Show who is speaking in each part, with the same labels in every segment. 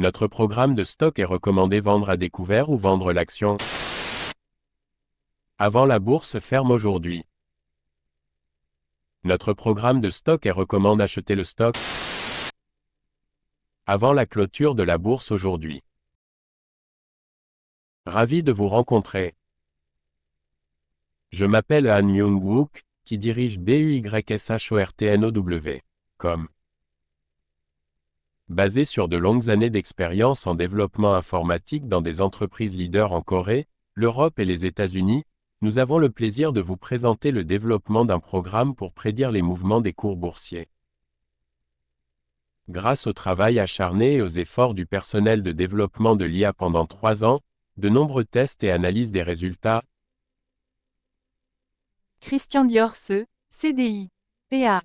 Speaker 1: Notre programme de stock est recommandé vendre à découvert ou vendre l'action avant la bourse ferme aujourd'hui. Notre programme de stock est recommande acheter le stock avant la clôture de la bourse aujourd'hui. Ravi de vous rencontrer. Je m'appelle Han Myung-wook, qui dirige BUYSHORTNOW.com. Basé sur de longues années d'expérience en développement informatique dans des entreprises leaders en Corée, l'Europe et les États-Unis, nous avons le plaisir de vous présenter le développement d'un programme pour prédire les mouvements des cours boursiers. Grâce au travail acharné et aux efforts du personnel de développement de l'IA pendant 3 ans, de nombreux tests et analyses des résultats.
Speaker 2: Christian Dior-Se, CDI, PA.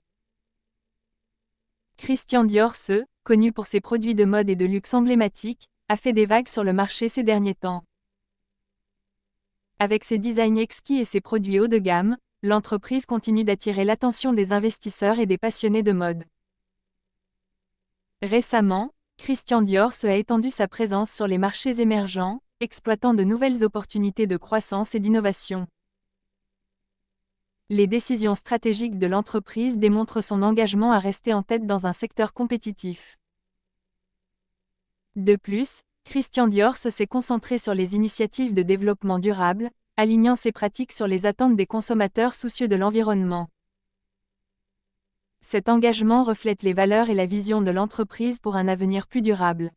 Speaker 2: Christian Dior-Se, connu pour ses produits de mode et de luxe emblématiques, a fait des vagues sur le marché ces derniers temps. Avec ses designs exquis et ses produits haut de gamme, l'entreprise continue d'attirer l'attention des investisseurs et des passionnés de mode. Récemment, Christian Dior-Se a étendu sa présence sur les marchés émergents, exploitant de nouvelles opportunités de croissance et d'innovation. Les décisions stratégiques de l'entreprise démontrent son engagement à rester en tête dans un secteur compétitif. De plus, Christian Dior-Se s'est concentré sur les initiatives de développement durable, alignant ses pratiques sur les attentes des consommateurs soucieux de l'environnement. Cet engagement reflète les valeurs et la vision de l'entreprise pour un avenir plus durable.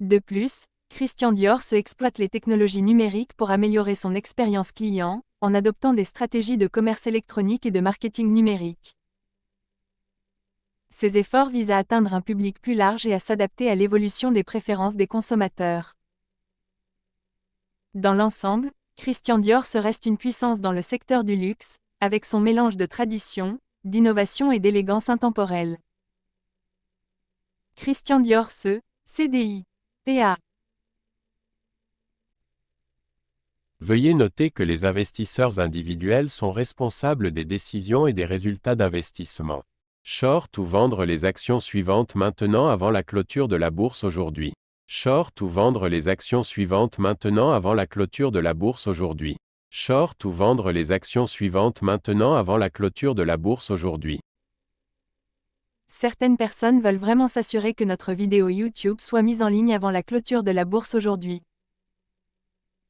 Speaker 2: De plus, Christian Dior-Se exploite les technologies numériques pour améliorer son expérience client, en adoptant des stratégies de commerce électronique et de marketing numérique. Ces efforts visent à atteindre un public plus large et à s'adapter à l'évolution des préférences des consommateurs. Dans l'ensemble, Christian Dior-Se reste une puissance dans le secteur du luxe, avec son mélange de tradition, d'innovation et d'élégance intemporelle. Christian Dior-Se, CDI, PA.
Speaker 1: Veuillez noter que les investisseurs individuels sont responsables des décisions et des résultats d'investissement. Short ou vendre les actions suivantes maintenant avant la clôture de la bourse aujourd'hui. Short ou vendre les actions suivantes maintenant avant la clôture de la bourse aujourd'hui. Short ou vendre les actions suivantes maintenant avant la clôture de la bourse aujourd'hui.
Speaker 2: Certaines personnes veulent vraiment s'assurer que notre vidéo YouTube soit mise en ligne avant la clôture de la bourse aujourd'hui.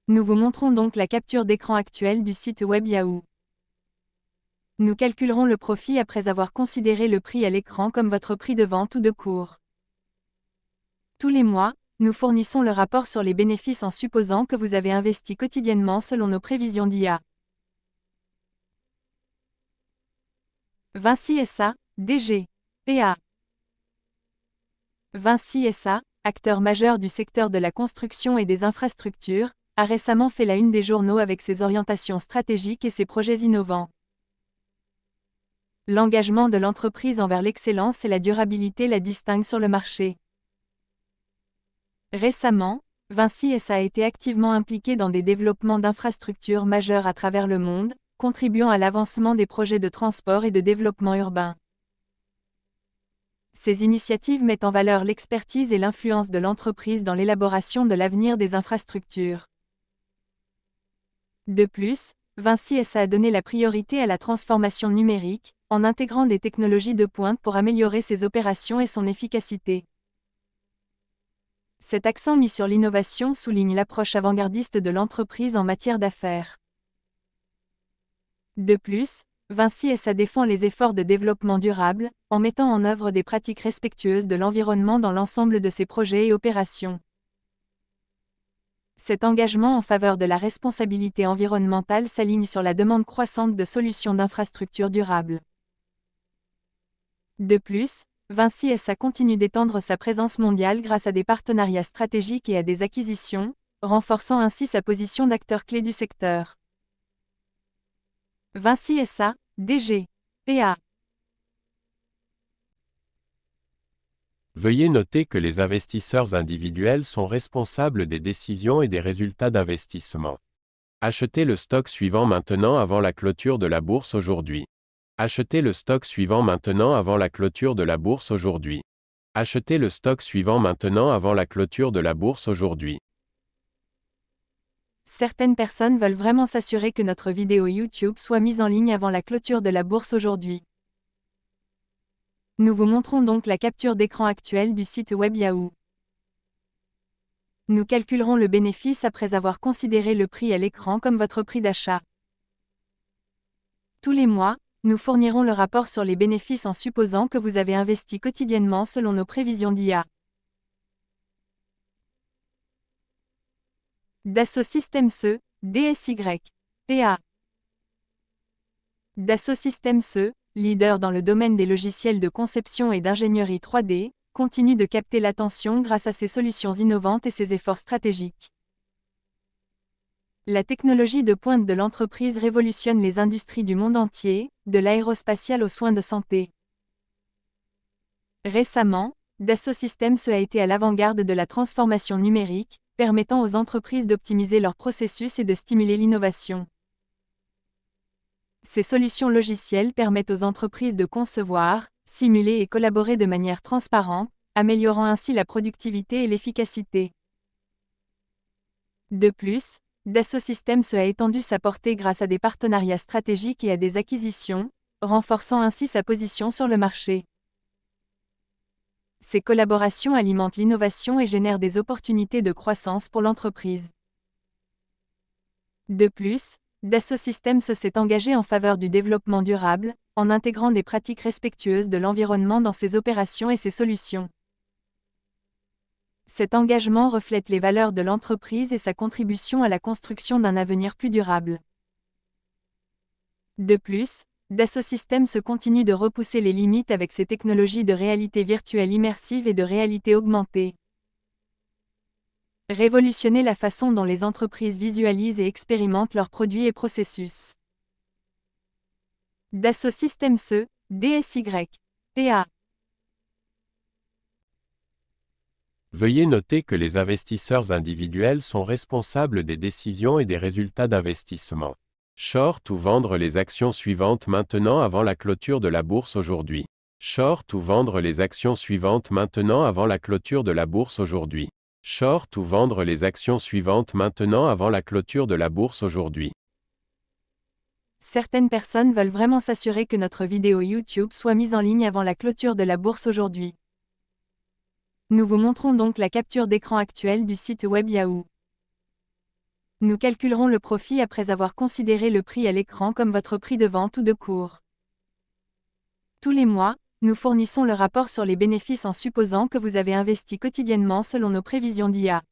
Speaker 2: Nous vous montrons donc la capture d'écran actuelle du site web Yahoo. Nous calculerons le profit après avoir considéré le prix à l'écran comme votre prix de vente ou de cours. Tous les mois, nous fournissons le rapport sur les bénéfices en supposant que vous avez investi quotidiennement selon nos prévisions d'IA. Vinci SA, DG, PA. Vinci SA, acteur majeur du secteur de la construction et des infrastructures, a récemment fait la une des journaux avec ses orientations stratégiques et ses projets innovants. L'engagement de l'entreprise envers l'excellence et la durabilité la distingue sur le marché. Récemment, Vinci SA a été activement impliqué dans des développements d'infrastructures majeurs à travers le monde, contribuant à l'avancement des projets de transport et de développement urbain. Ces initiatives mettent en valeur l'expertise et l'influence de l'entreprise dans l'élaboration de l'avenir des infrastructures. De plus, Vinci SA a donné la priorité à la transformation numérique, en intégrant des technologies de pointe pour améliorer ses opérations et son efficacité. Cet accent mis sur l'innovation souligne l'approche avant-gardiste de l'entreprise en matière d'affaires. De plus, Vinci SA défend les efforts de développement durable, en mettant en œuvre des pratiques respectueuses de l'environnement dans l'ensemble de ses projets et opérations. Cet engagement en faveur de la responsabilité environnementale s'aligne sur la demande croissante de solutions d'infrastructures durables. De plus, Vinci SA continue d'étendre sa présence mondiale grâce à des partenariats stratégiques et à des acquisitions, renforçant ainsi sa position d'acteur clé du secteur. Vinci SA, DG, PA.
Speaker 1: Veuillez noter que les investisseurs individuels sont responsables des décisions et des résultats d'investissement. Achetez le stock suivant maintenant avant la clôture de la bourse aujourd'hui. Achetez le stock suivant maintenant avant la clôture de la bourse aujourd'hui. Achetez le stock suivant maintenant avant la clôture de la bourse aujourd'hui.
Speaker 2: Certaines personnes veulent vraiment s'assurer que notre vidéo YouTube soit mise en ligne avant la clôture de la bourse aujourd'hui. Nous vous montrons donc la capture d'écran actuelle du site web Yahoo. Nous calculerons le bénéfice après avoir considéré le prix à l'écran comme votre prix d'achat. Tous les mois, nous fournirons le rapport sur les bénéfices en supposant que vous avez investi quotidiennement selon nos prévisions d'IA. Dassault Systèmes E, DSY. PA. Dassault Systèmes E, leader dans le domaine des logiciels de conception et d'ingénierie 3D, continue de capter l'attention grâce à ses solutions innovantes et ses efforts stratégiques. La technologie de pointe de l'entreprise révolutionne les industries du monde entier, de l'aérospatial aux soins de santé. Récemment, Dassault Systèmes a été à l'avant-garde de la transformation numérique, permettant aux entreprises d'optimiser leurs processus et de stimuler l'innovation. Ces solutions logicielles permettent aux entreprises de concevoir, simuler et collaborer de manière transparente, améliorant ainsi la productivité et l'efficacité. De plus, Dassault Systèmes a étendu sa portée grâce à des partenariats stratégiques et à des acquisitions, renforçant ainsi sa position sur le marché. Ces collaborations alimentent l'innovation et génèrent des opportunités de croissance pour l'entreprise. De plus, Dassault Systèmes s'est engagé en faveur du développement durable, en intégrant des pratiques respectueuses de l'environnement dans ses opérations et ses solutions. Cet engagement reflète les valeurs de l'entreprise et sa contribution à la construction d'un avenir plus durable. De plus, Dassault Systèmes continue de repousser les limites avec ses technologies de réalité virtuelle immersive et de réalité augmentée. Révolutionner la façon dont les entreprises visualisent et expérimentent leurs produits et processus. Dassault Systèmes E, DSY. PA.
Speaker 1: Veuillez noter que les investisseurs individuels sont responsables des décisions et des résultats d'investissement. Short ou vendre les actions suivantes maintenant avant la clôture de la bourse aujourd'hui. Short ou vendre les actions suivantes maintenant avant la clôture de la bourse aujourd'hui. Short ou vendre les actions suivantes maintenant avant la clôture de la bourse aujourd'hui.
Speaker 2: Certaines personnes veulent vraiment s'assurer que notre vidéo YouTube soit mise en ligne avant la clôture de la bourse aujourd'hui. Nous vous montrons donc la capture d'écran actuelle du site web Yahoo. Nous calculerons le profit après avoir considéré le prix à l'écran comme votre prix de vente ou de cours. Tous les mois, nous fournissons le rapport sur les bénéfices en supposant que vous avez investi quotidiennement selon nos prévisions d'IA.